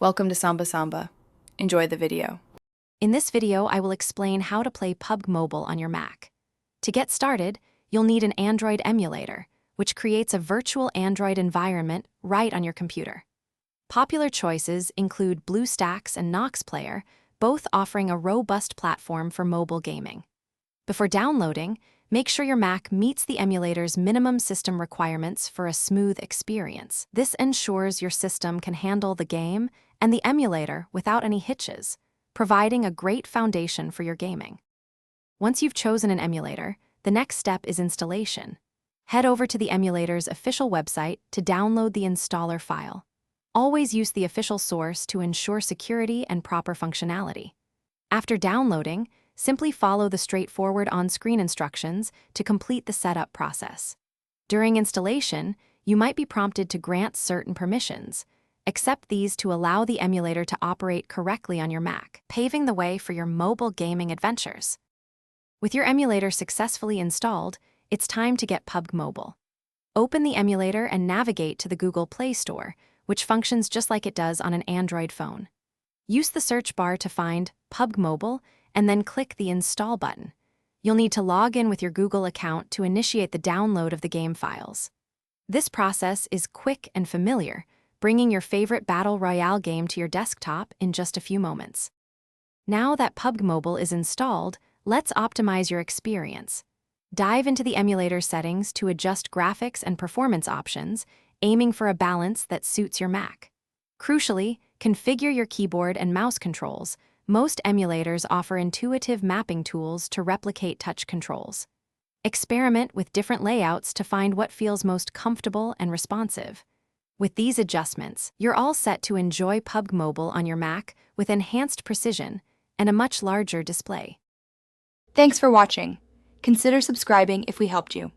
Welcome to Samba Samba. Enjoy the video. In this video, I will explain how to play PUBG Mobile on your Mac. To get started, you'll need an Android emulator, which creates a virtual Android environment right on your computer. Popular choices include BlueStacks and Nox Player, both offering a robust platform for mobile gaming. Before downloading, make sure your Mac meets the emulator's minimum system requirements for a smooth experience. This ensures your system can handle the game and the emulator without any hitches, providing a great foundation for your gaming. Once you've chosen an emulator, the next step is installation. Head over to the emulator's official website to download the installer file. Always use the official source to ensure security and proper functionality. After downloading, simply follow the straightforward on-screen instructions to complete the setup process. During installation, you might be prompted to grant certain permissions. Accept these to allow the emulator to operate correctly on your Mac, paving the way for your mobile gaming adventures. With your emulator successfully installed, it's time to get PUBG Mobile. Open the emulator and navigate to the Google Play Store, which functions just like it does on an Android phone. Use the search bar to find PUBG Mobile and then click the Install button. You'll need to log in with your Google account to initiate the download of the game files. This process is quick and familiar, bringing your favorite battle royale game to your desktop in just a few moments. Now that PUBG Mobile is installed, let's optimize your experience. Dive into the emulator settings to adjust graphics and performance options, aiming for a balance that suits your Mac. Crucially, configure your keyboard and mouse controls. Most emulators offer intuitive mapping tools to replicate touch controls. Experiment with different layouts to find what feels most comfortable and responsive. With these adjustments, you're all set to enjoy PUBG Mobile on your Mac with enhanced precision and a much larger display. Thanks for watching. Consider subscribing if we helped you.